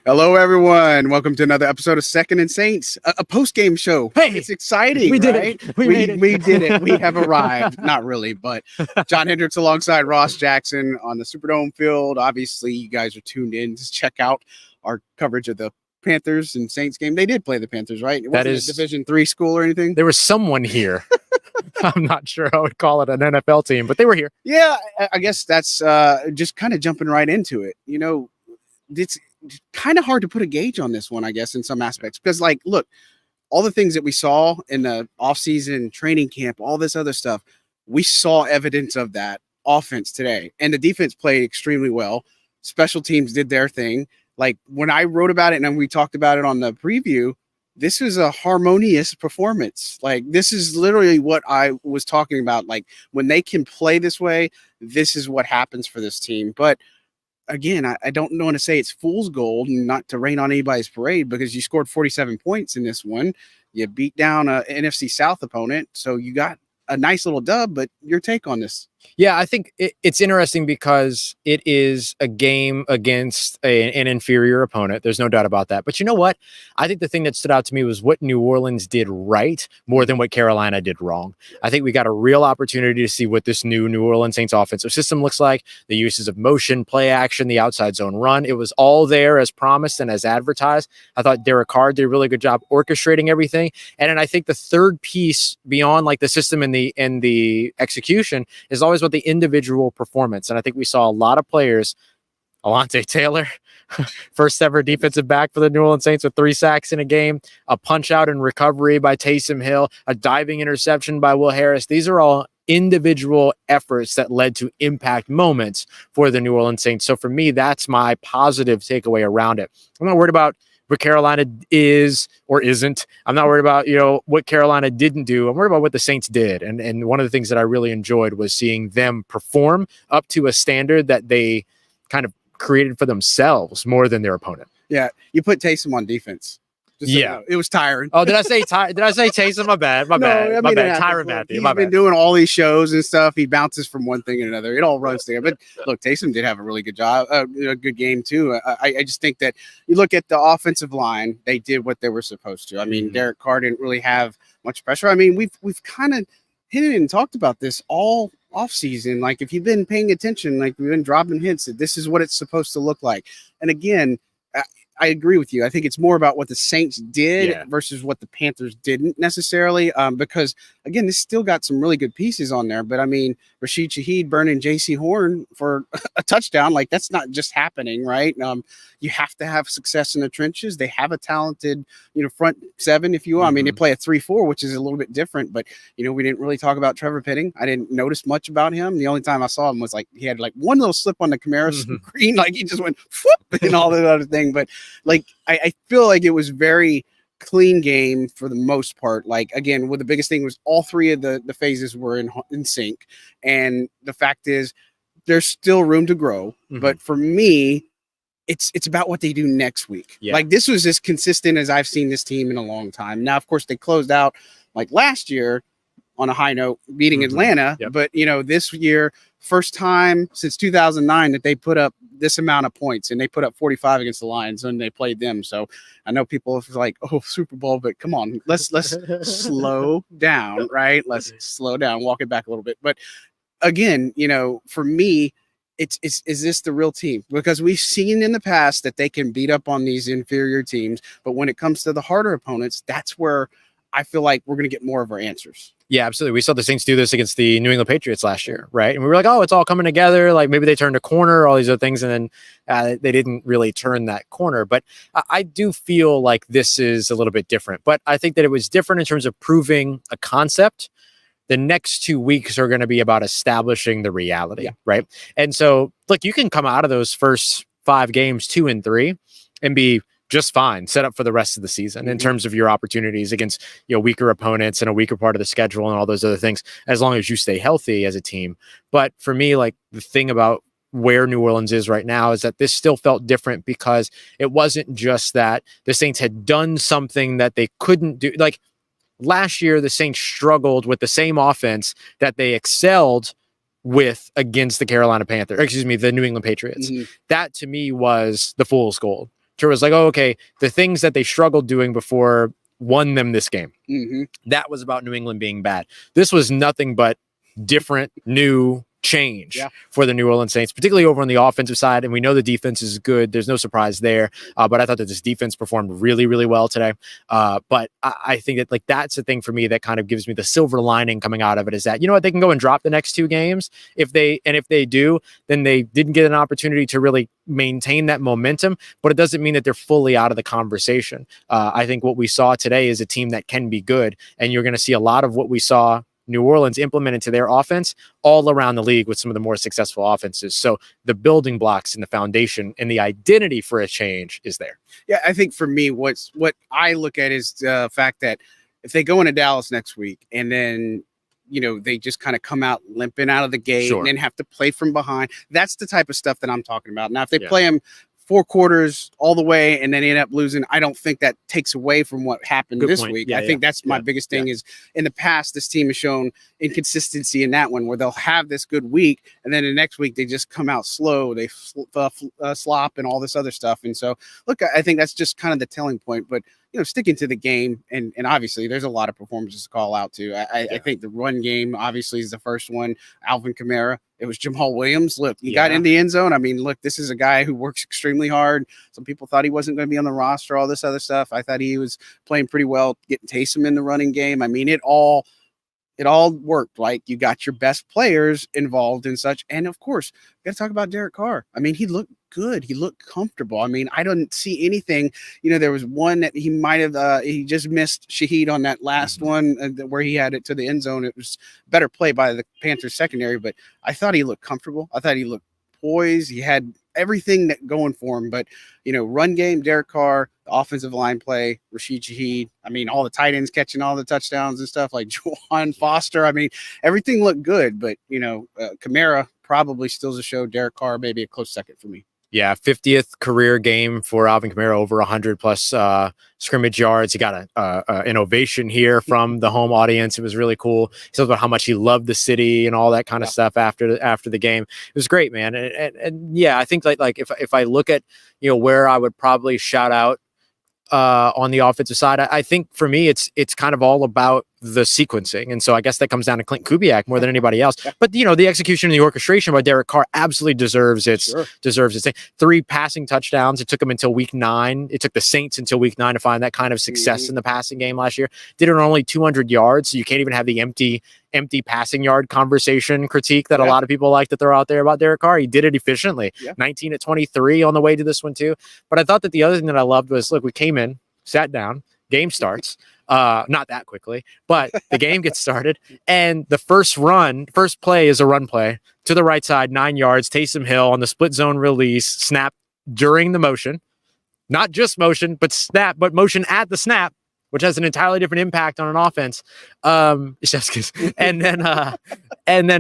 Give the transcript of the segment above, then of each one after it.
Hello, everyone. Welcome to another episode of Second and Saints, a post-game show. Hey, it's exciting, we did right? it. We made it. We did it. We have arrived. Not really, but John Hendricks alongside Ross Jackson on the Superdome field. Obviously, you guys are tuned in to check out our coverage of the Panthers and Saints game. They did play the Panthers, right? It wasn't a Division III school or anything. There was someone here. I'm not sure I would call it an NFL team, but they were here. Yeah, I guess that's just kind of jumping right into it. You know, it's kind of hard to put a gauge on this one, I guess, in some aspects. Because, like, look, all the things that we saw in the offseason, training camp, all this other stuff, we saw evidence of that offense today. And the defense played extremely well. Special teams did their thing. Like, when I wrote about it and we talked about it on the preview, this was a harmonious performance. Like, this is literally what I was talking about. Like, when they can play this way, this is what happens for this team. But again, I don't want to say it's fool's gold and not to rain on anybody's parade, because you scored 47 points in this one. You beat down an NFC South opponent. So you got a nice little dub, but your take on this? Yeah, I think it's interesting because it is a game against an inferior opponent. There's no doubt about that. But you know what? I think the thing that stood out to me was what New Orleans did right more than what Carolina did wrong. I think we got a real opportunity to see what this new New Orleans Saints offensive system looks like, the uses of motion, play action, the outside zone run. It was all there as promised and as advertised. I thought Derek Carr did a really good job orchestrating everything. And then I think the third piece beyond like the system and the execution is always what the individual performance. And I think we saw a lot of players. Alontae Taylor, first ever defensive back for the New Orleans Saints with 3 sacks in a game, a punch out and recovery by Taysom Hill, a diving interception by Will Harris. These are all individual efforts that led to impact moments for the New Orleans Saints. So for me, that's my positive takeaway around it. I'm not worried about what Carolina is or isn't. I'm not worried about, what Carolina didn't do. I'm worried about what the Saints did. And one of the things that I really enjoyed was seeing them perform up to a standard that they kind of created for themselves more than their opponent. Yeah, you put Taysom on defense. Yeah, it was tiring. Oh, did I say Taysom? My bad. My bad. Tyrann Mathieu. He's been doing all these shows and stuff. He bounces from one thing and another. It all runs together. But look, Taysom did have a really good job, a good game too. I just think that you look at the offensive line; they did what they were supposed to. I mean, Derek Carr didn't really have much pressure. I mean, we've kind of hit it and talked about this all offseason. Like, if you've been paying attention, like, we've been dropping hints that this is what it's supposed to look like. And again, I agree with you. I think it's more about what the Saints did versus what the Panthers didn't necessarily, because, again, this still got some really good pieces on there. But, I mean, Rashid Shaheed burning J.C. Horn for a touchdown, like, that's not just happening, right? You have to have success in the trenches. They have a talented, front seven, if you will. I mean, they play a 3-4, which is a little bit different. But, we didn't really talk about Trevor Pitting. I didn't notice much about him. The only time I saw him was, like, he had, like, one little slip on the Camaro screen. Like, he just went, whoop, and all that other thing. But, like, I feel like it was very clean game for the most part. Like, again, the biggest thing was all 3 of the phases were in sync. And the fact is, there's still room to grow. But for me, it's about what they do next week. Yeah. Like, this was as consistent as I've seen this team in a long time. Now, of course, they closed out like last year on a high note, beating Atlanta. Yep. But, this year, first time since 2009 that they put up this amount of points, and they put up 45 against the Lions when they played them. So I know people are like, oh, Super Bowl, but come on, let's slow down, right? Let's slow down, walk it back a little bit. But again, for me, is this the real team? Because we've seen in the past that they can beat up on these inferior teams, but when it comes to the harder opponents, that's where I feel like we're going to get more of our answers. Yeah, absolutely. We saw the Saints do this against the New England Patriots last year, right? And we were like, oh, it's all coming together. Like, maybe they turned a corner, all these other things, and then they didn't really turn that corner. But I do feel like this is a little bit different. But I think that it was different in terms of proving a concept. The next 2 weeks are going to be about establishing the reality, right? And so, look, you can come out of those first 5 games 2-3 and be just fine, set up for the rest of the season in terms of your opportunities against weaker opponents and a weaker part of the schedule and all those other things, as long as you stay healthy as a team. But for me, like, the thing about where New Orleans is right now is that this still felt different, because it wasn't just that the Saints had done something that they couldn't do. Like, last year, the Saints struggled with the same offense that they excelled with against the the New England Patriots. That to me was the fool's gold. to was like, oh, okay, the things that they struggled doing before won them this game. That was about New England being bad. This was nothing but different, new change for the New Orleans Saints, particularly over on the offensive side. And we know the defense is good. There's no surprise there. But I thought that this defense performed really, really well today. But I think that like that's the thing for me that kind of gives me the silver lining coming out of it is that, you know what, they can go and drop the next 2 games. If they do, then they didn't get an opportunity to really maintain that momentum, but it doesn't mean that they're fully out of the conversation. I think what we saw today is a team that can be good. And you're going to see a lot of what we saw New Orleans implement into their offense all around the league with some of the more successful offenses. So the building blocks and the foundation and the identity for a change is there. Yeah, I think for me, what I look at is the fact that if they go into Dallas next week and then, you know, they just kind of come out limping out of the gate and then have to play from behind, that's the type of stuff that I'm talking about. Now, if they play them 4 quarters all the way and then end up losing, I don't think that takes away from what happened this week. I think that's my biggest thing is in the past, this team has shown inconsistency in that one where they'll have this good week and then the next week they just come out slow. They slop and all this other stuff. And so, look, I think that's just kind of the telling point. But, you know, sticking to the game and obviously there's a lot of performances to call out too. I think the run game obviously is the first one. Alvin Kamara. It was Jamal Williams. Look, he got in the end zone. I mean, look, this is a guy who works extremely hard. Some people thought he wasn't going to be on the roster, all this other stuff. I thought he was playing pretty well, getting Taysom in the running game. I mean, it all worked. Like, you got your best players involved in such. And, of course, we got to talk about Derek Carr. I mean, he looked good. He looked comfortable. I mean, I don't see anything. You know, there was one that he might have he just missed Shaheed on that last one where he had it to the end zone. It was better play by the Panthers secondary, but I thought he looked comfortable. I thought he looked poised. He had everything that going for him. But, you know, run game, Derek Carr, the offensive line play, Rashid Shaheed. I mean, all the tight ends catching all the touchdowns and stuff like Juwan Foster. I mean, everything looked good. But, you know, Kamara probably still to show. Derek Carr maybe a close second for me. Yeah, 50th career game for Alvin Kamara, over 100 plus scrimmage yards. He got an ovation here from the home audience. It was really cool. He talked about how much he loved the city and all that kind of stuff after the game. It was great, man. And yeah, I think like if I look at, you know, where I would probably shout out on the offensive side, I think for me it's kind of all about the sequencing, and so I guess that comes down to Clint Kubiak more than anybody else. But you know, the execution and the orchestration by Derek Carr absolutely deserves its thing. 3 passing touchdowns. It took him until week 9. It took the Saints until week 9 to find that kind of success in the passing game last year. Did it on only 200 yards, so you can't even have the empty passing yard conversation critique that a lot of people like to throw out there about Derek Carr. He did it efficiently. 19 at 23 on the way to this one too. But I thought that the other thing that I loved was, look, we came in, sat down, game starts. Not that quickly, but the game gets started, and the first play is a run play to the right side, 9 yards. Taysom Hill on the split zone release, snap during the motion, not just motion, but snap, but motion at the snap, which has an entirely different impact on an offense. And then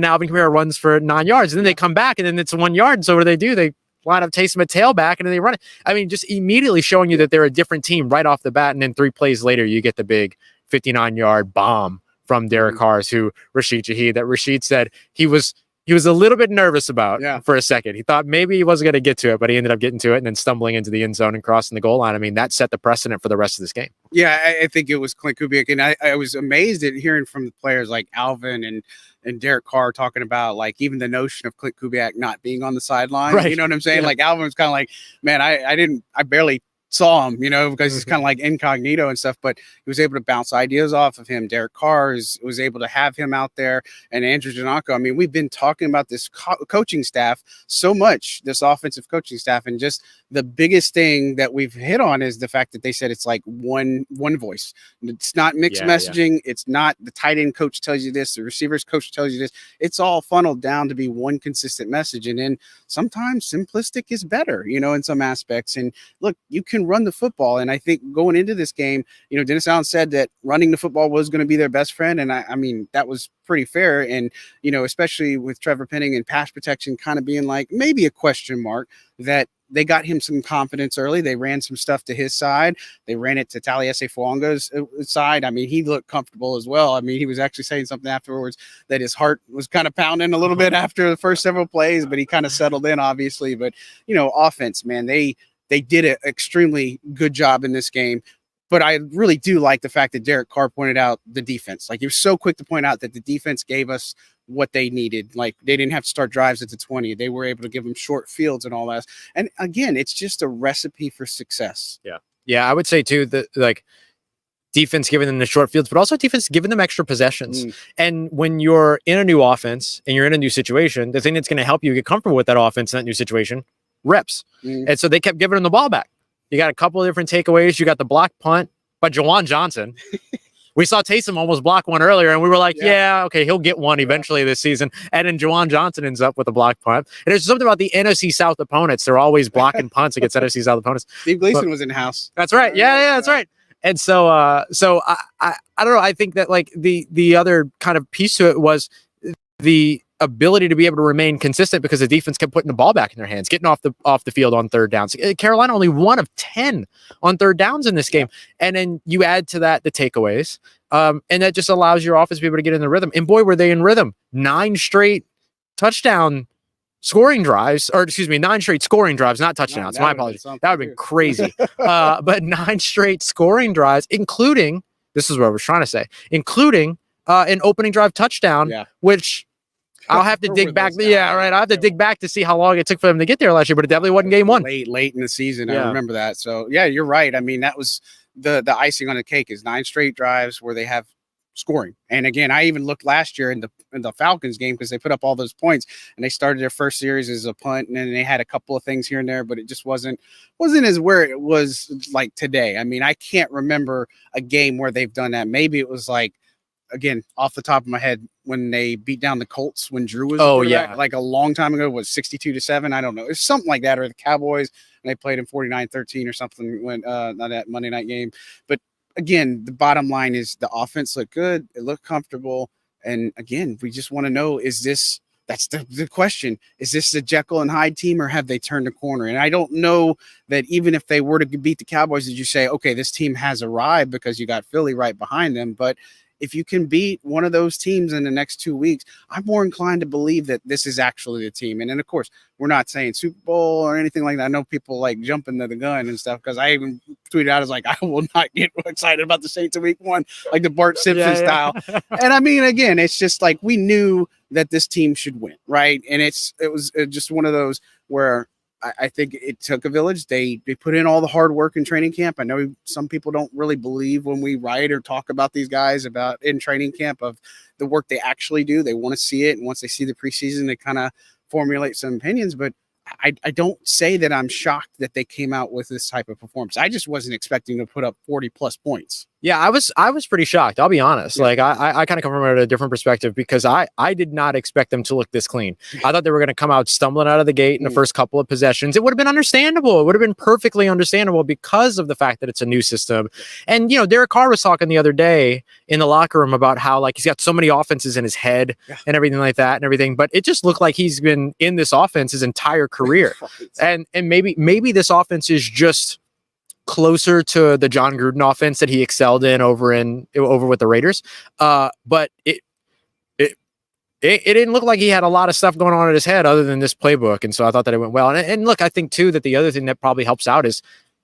Alvin Kamara runs for 9 yards, and then they come back, and then it's 1 yard. So what do? They line up Taysom at tailback, and then they run it. I mean, just immediately showing you that they're a different team right off the bat. And then 3 plays later, you get the big 59-yard bomb from Derek Carr to Rashid Shaheed that Rashid said he was a little bit nervous about for a second. He thought maybe he wasn't going to get to it, but he ended up getting to it and then stumbling into the end zone and crossing the goal line. I mean, that set the precedent for the rest of this game. Yeah, I think it was Clint Kubiak, and I was amazed at hearing from the players like Alvin and Derek Carr talking about, like, even the notion of Clint Kubiak not being on the sideline. Right. You know what I'm saying? Like, Alvin was kind of like, man, I barely saw him, you know, because he's kind of like incognito and stuff, but he was able to bounce ideas off of him. Derek Carr was able to have him out there, and Andrew Janako. I mean, we've been talking about this coaching staff so much, this offensive coaching staff, and just the biggest thing that we've hit on is the fact that they said it's like one voice. It's not mixed messaging. Yeah. It's not the tight end coach tells you this, the receivers coach tells you this. It's all funneled down to be one consistent message. And then sometimes simplistic is better, you know, in some aspects. And look, you can run the football. And I think going into this game, you know, Dennis Allen said that running the football was going to be their best friend. And I mean, that was pretty fair. And, you know, especially with Trevor Penning and pass protection kind of being like maybe a question mark, that they got him some confidence early. They ran some stuff to his side. They ran it to Taliesin Fuanga's side. I mean, he looked comfortable as well. I mean, he was actually saying something afterwards that his heart was kind of pounding a little bit after the first several plays, but he kind of settled in, obviously. But, you know, offense, man, they they did an extremely good job in this game. But I really do like the fact that Derek Carr pointed out the defense. Like, he was so quick to point out that the defense gave us what they needed. Like, they didn't have to start drives at the 20. They were able to give them short fields and all that. And again, it's just a recipe for success. Yeah, I would say too that like defense giving them the short fields, but also defense giving them extra possessions. And when you're in a new offense and you're in a new situation, the thing that's going to help you get comfortable with that offense in that new situation, reps. And so they kept giving them the ball back. You got a couple of different takeaways. You got the block punt by Jawan Johnson. We saw Taysom almost block one earlier, and we were like, yeah, okay, he'll get one eventually this season. And then Jawan Johnson ends up with a block punt. And there's something about the NFC South opponents. They're always blocking punts against NFC South opponents. Steve Gleason was in house. That's right. Yeah, that's right. And so I don't know. I think that like the other kind of piece to it was the ability to be able to remain consistent because the defense kept putting the ball back in their hands, getting off the field on third downs. Carolina only 1 of 10 on third downs in this game. And then you add to that the takeaways. And that just allows your offense to be able to get in the rhythm. And boy, were they in rhythm. 9 straight touchdown scoring drives, or excuse me, 9 straight scoring drives, not touchdowns. My apologies. That would have been crazy. But 9 straight scoring drives, including, this is what I was trying to say, including an opening drive touchdown, which I'll have to dig back. Yeah, right. I'll have to dig back to see how long it took for them to get there last year, but it definitely wasn't game 1. Late in the season. I remember that. So yeah, you're right. I mean, that was the icing on the cake is 9 straight drives where they have scoring. And again, I even looked last year in the Falcons game because they put up all those points and they started their first series as a punt, and then they had a couple of things here and there, but it just wasn't as where it was like today. I mean, I can't remember a game where they've done that. Maybe it was like, again, off the top of my head, when they beat down the Colts when Drew was like a long time ago, was 62-7. I don't know. It's something like that, or the Cowboys and they played in 49-13 or something when not that Monday night game. But again, the bottom line is the offense looked good, it looked comfortable, and again, we just want to know, is this that's the question. Is this the Jekyll and Hyde team, or have they turned a corner? And I don't know that even if they were to beat the Cowboys, did you say, okay, this team has arrived because you got Philly right behind them? But if you can beat one of those teams in the next 2 weeks, I'm more inclined to believe that this is actually the team. And then, of course, we're not saying Super Bowl or anything like that. I know people like jumping to the gun and stuff, because I even tweeted out, I was like, I will not get excited about the Saints in week 1, like the Bart Simpson style. And I mean, again, it's just like we knew that this team should win, right? And it was just one of those where I think it took a village. They put in all the hard work in training camp. I know some people don't really believe when we write or talk about these guys about in training camp of the work they actually do. They want to see it. And once they see the preseason, they kind of formulate some opinions. But I don't say that I'm shocked that they came out with this type of performance. I just wasn't expecting to put up 40+ points. Yeah, I was pretty shocked. I'll be honest. Yeah. Like I kind of come from a different perspective, because I did not expect them to look this clean. I thought they were going to come out stumbling out of the gate in the first couple of possessions. It would have been understandable. It would have been perfectly understandable because of the fact that it's a new system. And, you know, Derek Carr was talking the other day in the locker room about how, like, he's got so many offenses in his head and everything like that and everything. But it just looked like he's been in this offense his entire career. And maybe this offense is just closer to the John Gruden offense that he excelled in over with the Raiders. But it didn't look like he had a lot of stuff going on in his head other than this playbook. And so I thought that it went well. And look, I think too, that the other thing that probably helps out is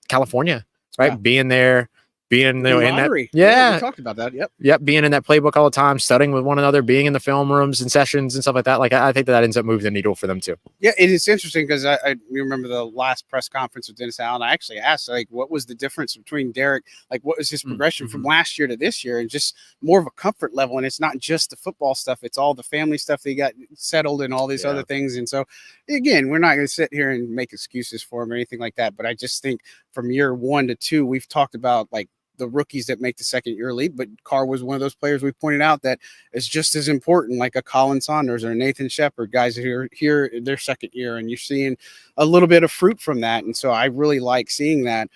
California, right? Yeah. Being there, being there in that. Yeah. We talked about that. Yep. Being in that playbook all the time, studying with one another, being in the film rooms and sessions and stuff like that. Like, I think that ends up moving the needle for them too. Yeah. It is interesting because I remember the last press conference with Dennis Allen. I actually asked, like, what was the difference between Derek? Like, what was his progression from last year to this year? And just more of a comfort level. And it's not just the football stuff. It's all the family stuff that he got settled and all these other things. And so, again, we're not going to sit here and make excuses for him or anything like that. But I just think from year 1 to 2, we've talked about, like, the rookies that make the second year leap, but Carr was one of those players we pointed out that is just as important, like a Colin Saunders or Nathan Shepard, guys who are here in their second year, and you're seeing a little bit of fruit from that. And so I really like seeing that.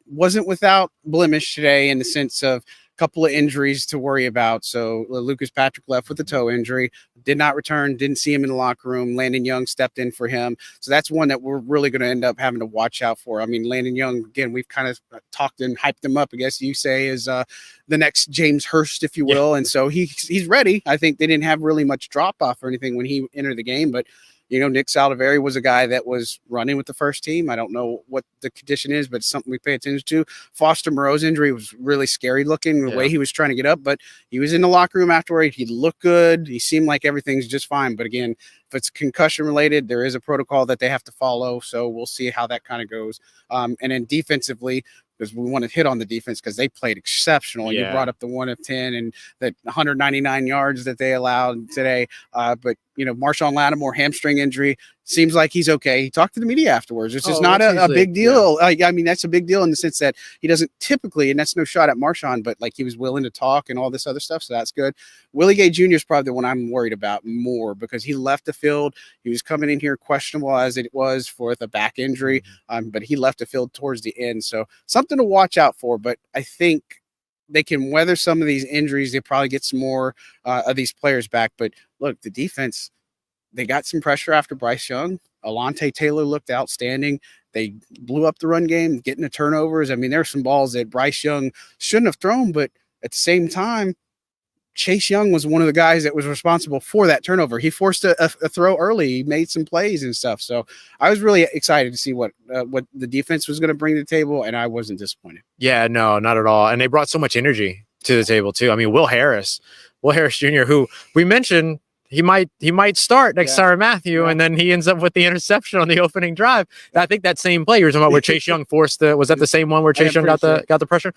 Wasn't without blemish today in the sense of couple of injuries to worry about. So Lucas Patrick left with a toe injury, did not return, didn't see him in the locker room. Landon Young stepped in for him. So that's one that we're really going to end up having to watch out for. I mean, Landon Young, again, we've kind of talked and hyped him up, I guess you say, is the next James Hurst, if you will. And so he's ready. I think they didn't have really much drop off or anything when he entered the game, but Nick Saldivari was a guy that was running with the first team. I don't know what the condition is, but it's something we pay attention to. Foster Moreau's injury was really scary looking, the way he was trying to get up, but he was in the locker room afterward. He looked good. He seemed like everything's just fine. But again, if it's concussion related, there is a protocol that they have to follow. So we'll see how that kind of goes. And then defensively, because we want to hit on the defense because they played exceptional. You brought up the 1 of 10 and the 199 yards that they allowed today. But Marshawn Lattimore, hamstring injury, seems like he's okay. He talked to the media afterwards. It's just not a big deal. Yeah. I mean, that's a big deal in the sense that he doesn't typically, and that's no shot at Marshawn, but like he was willing to talk and all this other stuff. So that's good. Willie Gay Jr. is probably the one I'm worried about more because he left the field. He was coming in here questionable as it was for the back injury, but he left the field towards the end. So something to watch out for. But I think they can weather some of these injuries. They probably get some more of these players back. But look, the defense, they got some pressure after Bryce Young. Alontae Taylor looked outstanding. They blew up the run game, getting the turnovers. I mean, there are some balls that Bryce Young shouldn't have thrown, but at the same time, Chase Young was one of the guys that was responsible for that turnover. He forced a throw early. He made some plays and stuff. So I was really excited to see what the defense was going to bring to the table, and I wasn't disappointed. Yeah, no, not at all. And they brought so much energy to the table too. I mean, Will Harris Jr., who we mentioned, he might start next Tyrann Mathieu, and then he ends up with the interception on the opening drive. I think that same play you were talking about where Chase Young forced was that the same one where Chase Young got the pressure?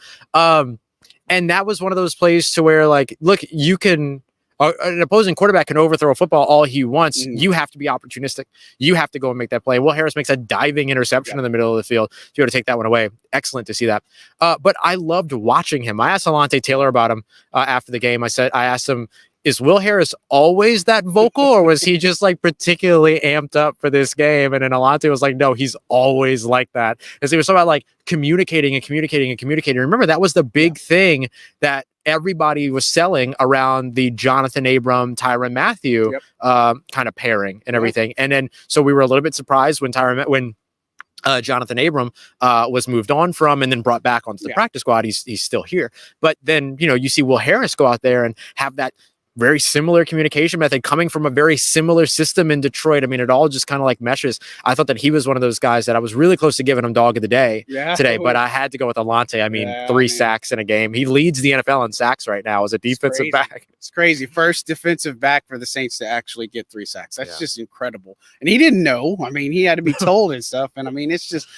And that was one of those plays to where, like, look, you can an opposing quarterback can overthrow a football all he wants. You have to be opportunistic. You have to go and make that play. Will Harris makes a diving interception in the middle of the field to be able to take that one away. Excellent to see that. But I loved watching him. I asked Alontae Taylor about him after the game. I asked him, is Will Harris always that vocal, or was he just like particularly amped up for this game? And then Alontae was like, no, he's always like that. As he was talking about like communicating. Remember, that was the big thing that everybody was selling around the Jonathan Abram, Tyrann Mathieu kind of pairing and everything. And then, so we were a little bit surprised when Jonathan Abram was moved on from and then brought back onto the practice squad. He's still here. But then, you see Will Harris go out there and have that very similar communication method coming from a very similar system in Detroit. I mean, it all just kind of like meshes. I thought that he was one of those guys that I was really close to giving him dog of the day today, but I had to go with Alontae. I mean, 3 sacks in a game. He leads the NFL in sacks right now as a defensive back. It's crazy. First defensive back for the Saints to actually get 3 sacks. That's just incredible. And he didn't know. I mean, he had to be told and stuff. And I mean, it's just,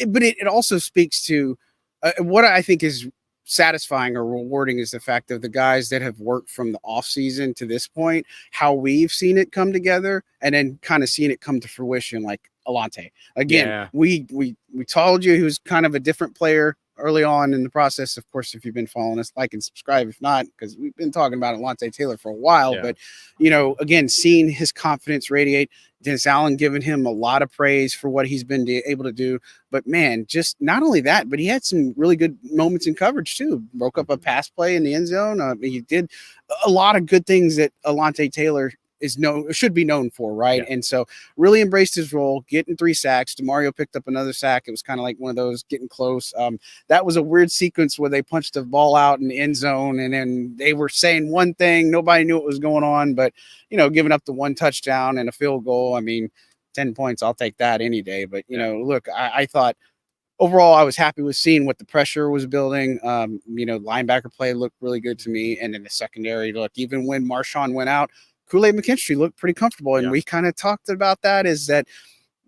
but it also speaks to what I think is satisfying or rewarding is the fact of the guys that have worked from the off season to this point, how we've seen it come together and then kind of seeing it come to fruition. Like Alontae, again, we told you he was kind of a different player early on in the process. Of course, if you've been following us, like and subscribe. If not, because we've been talking about Alontae Taylor for a while, but again, seeing his confidence radiate, Dennis Allen giving him a lot of praise for what he's been able to do. But man, just not only that, but he had some really good moments in coverage too. Broke up a pass play in the end zone. He did a lot of good things that Alontae Taylor should be known for, right? And so really embraced his role, getting 3 sacks. DeMario picked up another sack. It was kind of like one of those getting close. That was a weird sequence where they punched the ball out in the end zone, and then they were saying one thing, nobody knew what was going on, but giving up the 1 touchdown and a field goal. I mean, 10 points, I'll take that any day. But look, I thought overall, I was happy with seeing what the pressure was building. Linebacker play looked really good to me, and in the secondary, look, even when Marshawn went out, Kool-Aid McKinstry looked pretty comfortable. And we kind of talked about that, is that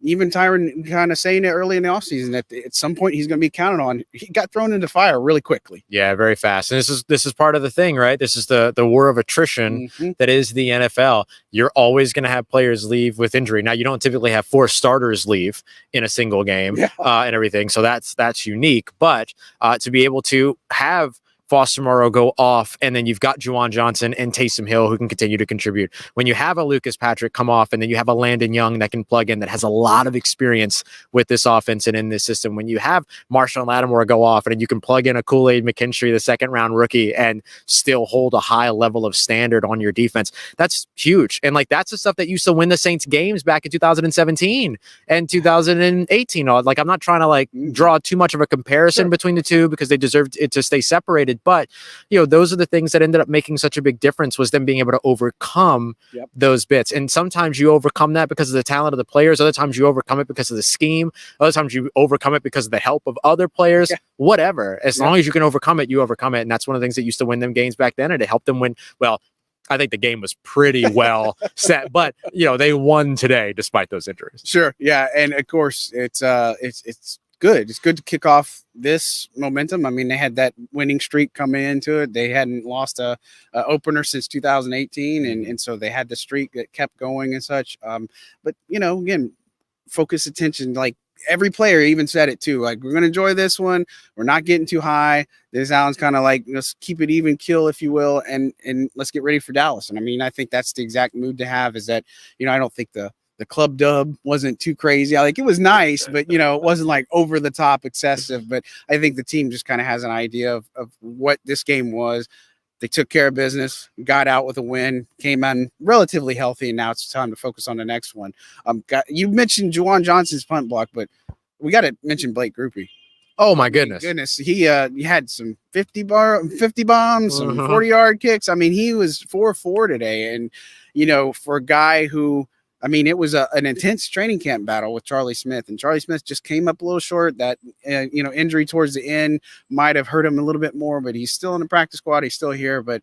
even Tyrann kind of saying it early in the offseason that at some point he's going to be counted on. He got thrown into fire really quickly. Yeah, very fast. And this is part of the thing, right? This is the war of attrition that is the NFL. You're always going to have players leave with injury. Now, you don't typically have 4 starters leave in a single game and everything. So that's unique. But to be able to have Foster Moreau go off, and then you've got Juwan Johnson and Taysom Hill who can continue to contribute. When you have a Lucas Patrick come off, and then you have a Landon Young that can plug in, that has a lot of experience with this offense and in this system. When you have Marshawn Lattimore go off, and then you can plug in a Kool-Aid McKinstry, the 2nd-round rookie, and still hold a high level of standard on your defense, that's huge. And like, that's the stuff that used to win the Saints games back in 2017 and 2018. Like, I'm not trying to like draw too much of a comparison between the two because they deserve it to stay separated needed. But, those are the things that ended up making such a big difference, was them being able to overcome those bits. And sometimes you overcome that because of the talent of the players. Other times you overcome it because of the scheme. Other times you overcome it because of the help of other players, whatever. As long as you can overcome it, you overcome it. And that's one of the things that used to win them games back then, and it helped them win. Well, I think the game was pretty well set, but they won today despite those injuries. Sure. Yeah. And of course it's good. It's good to kick off this momentum. I mean, they had that winning streak coming into it. They hadn't lost a opener since 2018. And so they had the streak that kept going and such. But again, focus attention, like every player even said it too. Like, we're going to enjoy this one. We're not getting too high. This Allen's kind of like, let's keep it even kill, if you will. And let's get ready for Dallas. And I mean, I think that's the exact mood to have, is that, I don't think the club dub wasn't too crazy. Like, it was nice, but it wasn't like over the top excessive. But I think the team just kind of has an idea of what this game was. They took care of business, got out with a win, came in relatively healthy, and now it's time to focus on the next one. You mentioned Juwan Johnson's punt block, but we got to mention Blake Grupe. Oh my goodness! He had some 50 bombs, some 40-yard kicks. I mean, he was 4-4 today, and for a guy who, I mean, it was an intense training camp battle with Charlie Smith, and Charlie Smith just came up a little short. That injury towards the end might have hurt him a little bit more, but he's still in the practice squad. He's still here. But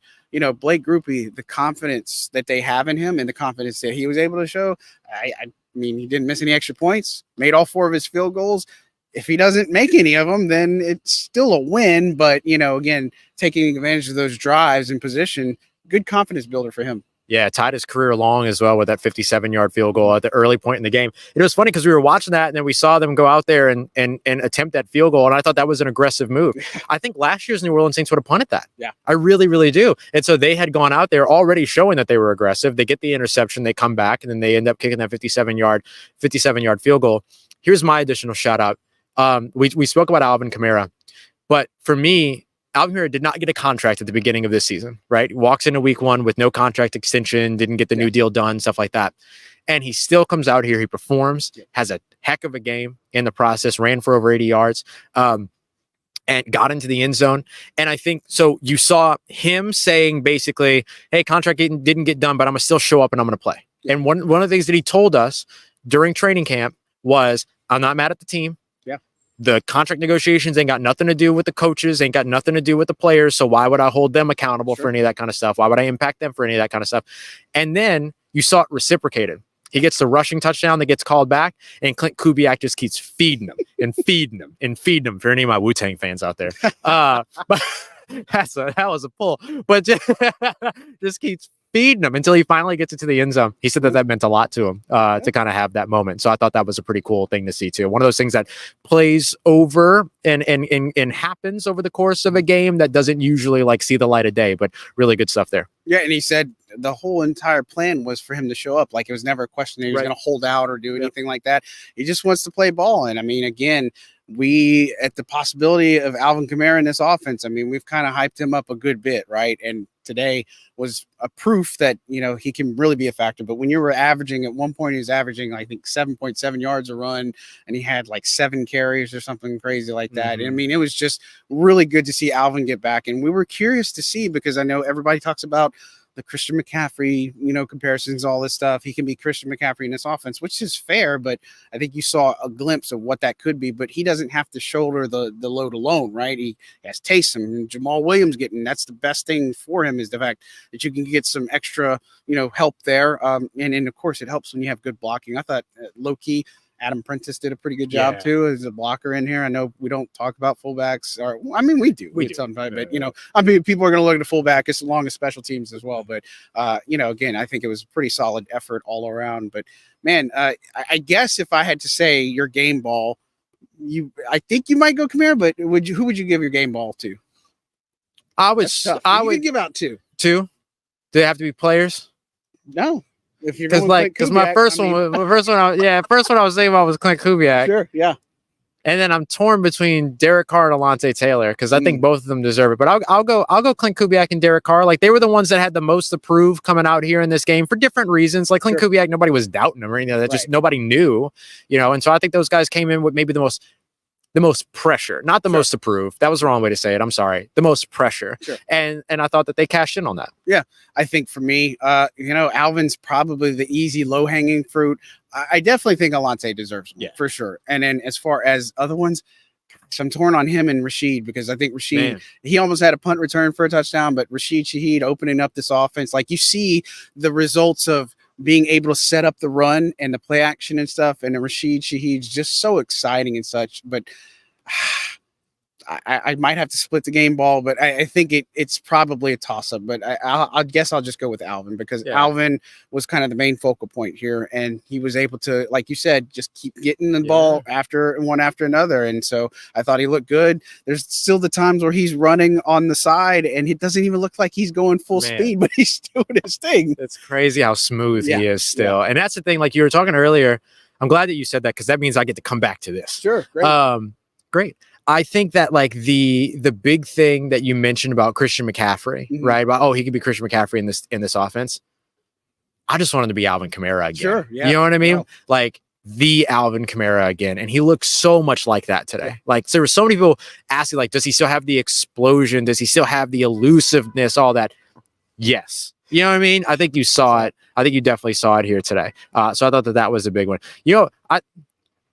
Blake Grupe, the confidence that they have in him and the confidence that he was able to show, I mean, he didn't miss any extra points, made all 4 of his field goals. If he doesn't make any of them, then it's still a win. But again, taking advantage of those drives and position, good confidence builder for him. Yeah, tied his career long as well with that 57-yard field goal at the early point in the game. It was funny because we were watching that, and then we saw them go out there and attempt that field goal, and I thought that was an aggressive move. I think last year's New Orleans Saints would have punted that. Yeah. I really, really do. And so they had gone out there already showing that they were aggressive. They get the interception, they come back, and then they end up kicking that 57-yard field goal. Here's my additional shout-out. We spoke about Alvin Kamara, but for me, Alvin Kamara did not get a contract at the beginning of this season, right? He walks into week 1 with no contract extension, didn't get the new deal done, stuff like that. And he still comes out here, he performs, has a heck of a game in the process, ran for over 80 yards, and got into the end zone. And I think, so you saw him saying basically, hey, contract didn't get done, but I'm going to still show up and I'm going to play. Yeah. And one of the things that he told us during training camp was, I'm not mad at the team. The contract negotiations ain't got nothing to do with the coaches, ain't got nothing to do with the players. So why would I hold them accountable for any of that kind of stuff? Why would I impact them for any of that kind of stuff? And then you saw it reciprocated. He gets the rushing touchdown that gets called back, and Clint Kubiak just keeps feeding him and feeding him and feeding him, for any of my Wu-Tang fans out there. But that was a pull. But just keeps feeding him until he finally gets it to the end zone. He said that meant a lot to him to kind of have that moment. So I thought that was a pretty cool thing to see too. One of those things that plays over and happens over the course of a game that doesn't usually like see the light of day, but really good stuff there. Yeah, and he said the whole entire plan was for him to show up. Like, it was never a question that he was going to hold out or do anything like that. He just wants to play ball. And I mean, again, we, at the possibility of Alvin Kamara in this offense, I mean, we've kind of hyped him up a good bit, right? And today was a proof that, he can really be a factor. But when you were averaging, at one point, he was averaging, I think, 7.7 yards a run, and he had like 7 carries or something crazy like that. I mean, it was just really good to see Alvin get back. And we were curious to see, because I know everybody talks about the Christian McCaffrey, comparisons, all this stuff. He can be Christian McCaffrey in this offense, which is fair, but I think you saw a glimpse of what that could be. But he doesn't have to shoulder the load alone, right? He has Taysom and Jamal Williams getting. That's the best thing for him, is the fact that you can get some extra, help there. And of course, it helps when you have good blocking. I thought low key, Adam Prentice did a pretty good job too as a blocker in here. I know we don't talk about fullbacks, or I mean, we do sometimes, but I mean, people are going to look at the fullback as long as special teams as well. But again, I think it was a pretty solid effort all around. But man, I guess if I had to say your game ball, I think you might go Kamara, but who would you give your game ball to? I would give out 2. 2? Do they have to be players? No. If you're because my first one I was thinking about was Clint Kubiak. Sure, yeah. And then I'm torn between Derek Carr and Alontae Taylor, because I think both of them deserve it. But I'll go Clint Kubiak and Derek Carr. Like, they were the ones that had the most to prove coming out here in this game for different reasons. Like Clint Kubiak, nobody was doubting him or anything. That just nobody knew, And so I think those guys came in with maybe the most the most pressure, not the Sure. most approved. That was the wrong way to say it. I'm sorry. The most pressure. Sure. And I thought that they cashed in on that. I think for me, Alvin's probably the easy, low hanging fruit. I definitely think Alante deserves one, for sure. And then as far as other ones, I'm torn on him and Rashid, because I think Rashid, he almost had a punt return for a touchdown, but Rashid Shaheed opening up this offense, like you see the results of being able to set up the run and the play action and stuff. And the Rashid Shaheed's just so exciting and such. But I might have to split the game ball, but I think it's probably a toss up. But I guess I'll just go with Alvin, because Alvin was kind of the main focal point here, and he was able to, like you said, just keep getting the ball one after another. And so I thought he looked good. There's still the times where he's running on the side, and it doesn't even look like he's going full speed, but he's doing his thing. It's crazy how smooth he is still. And that's the thing, like you were talking earlier. I'm glad that you said that, because that means I get to come back to this. Sure. Great. Great. I think that like the big thing that you mentioned about Christian McCaffrey, right? About, he could be Christian McCaffrey in this offense. I just want him to be Alvin Kamara again. Sure. Yeah. You know what I mean? Like the Alvin Kamara again. And he looks so much like that today. Like there were so many people asking, like, does he still have the explosion? Does he still have the elusiveness? All that. Yes. You know what I mean? I think you saw it. I think you definitely saw it here today. So I thought that was a big one.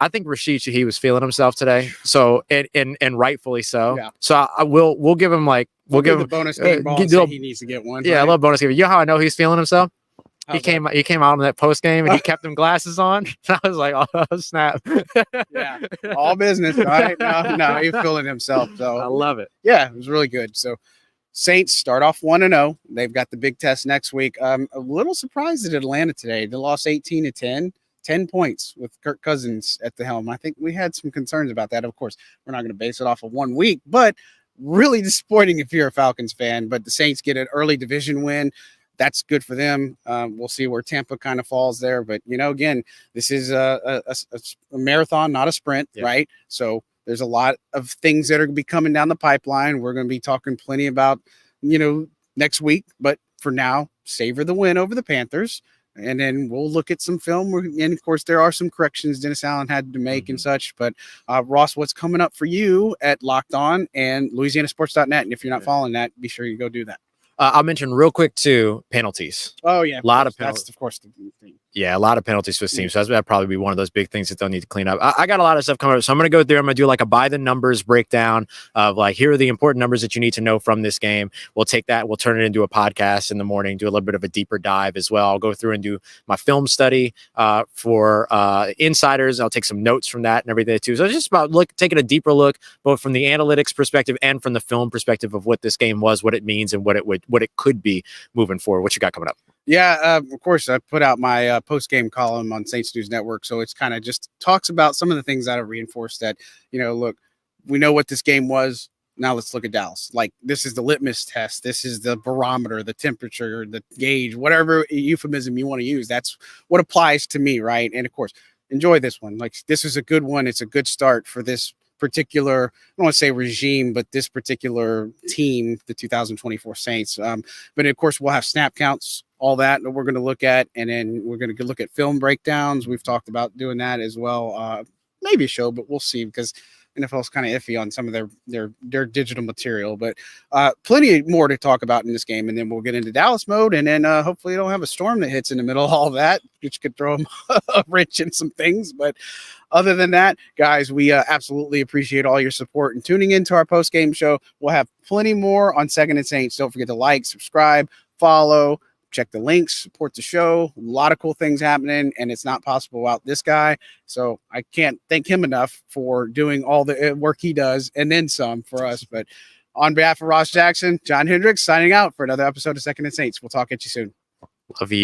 I think Rashid Shaheed was feeling himself today. So and rightfully so. Yeah. So we'll give him we'll give him the bonus game ball. He needs to get one. Yeah, right? I love bonus game. You know how I know he's feeling himself? He came out on that post game and he kept them glasses on. I was like, oh snap. Yeah, all business. All right. No, he's feeling himself. So I love it. Yeah, it was really good. So Saints start off 1-0. They've got the big test next week. A little surprised at Atlanta today. They lost 18-10. 10 points with Kirk Cousins at the helm. I think we had some concerns about that. Of course, we're not going to base it off of 1 week, but really disappointing if you're a Falcons fan. But the Saints get an early division win. That's good for them. We'll see where Tampa kind of falls there. But, again, this is a marathon, not a sprint, right? So there's a lot of things that are going to be coming down the pipeline. We're going to be talking plenty about, next week. But for now, savor the win over the Panthers. And then we'll look at some film. And, of course, there are some corrections Dennis Allen had to make and such. But, Ross, what's coming up for you at Locked On and LouisianaSports.net? And if you're not following that, be sure you go do that. I'll mention real quick, too, penalties. Oh, yeah. A lot of penalties. That's, of course, the thing. Yeah, a lot of penalties for this team. So that'd probably be one of those big things that they'll need to clean up. I got a lot of stuff coming up. So I'm going to go through. I'm going to do like a by the numbers breakdown of like, here are the important numbers that you need to know from this game. We'll take that. We'll turn it into a podcast in the morning, do a little bit of a deeper dive as well. I'll go through and do my film study for insiders. I'll take some notes from that and everything too. So it's just about taking a deeper look, both from the analytics perspective and from the film perspective of what this game was, what it means, and what it could be moving forward. What you got coming up? Yeah, of course, I put out my post-game column on Saints News Network, so it's kind of just talks about some of the things that have reinforced that, look, we know what this game was. Now let's look at Dallas. Like, this is the litmus test. This is the barometer, the temperature, the gauge, whatever euphemism you want to use. That's what applies to me, right? And, of course, enjoy this one. Like, this is a good one. It's a good start for this particular, I don't want to say regime, but this particular team, the 2024 Saints. But of course, we'll have snap counts, all that we're going to look at, and then we're going to look at film breakdowns. We've talked about doing that as well. Maybe a show, but we'll see, because NFL's kind of iffy on some of their digital material, but plenty more to talk about in this game. And then we'll get into Dallas mode, and then hopefully you don't have a storm that hits in the middle of all that, which could throw them a wrench in some things. But other than that, guys, we absolutely appreciate all your support and tuning into our post-game show. We'll have plenty more on Second and Saints. Don't forget to like, subscribe, follow, check the links, support the show. A lot of cool things happening, and it's not possible without this guy. So I can't thank him enough for doing all the work he does and then some for us. But on behalf of Ross Jackson, John Hendricks signing out for another episode of Second and Saints. We'll talk at you soon. Love you.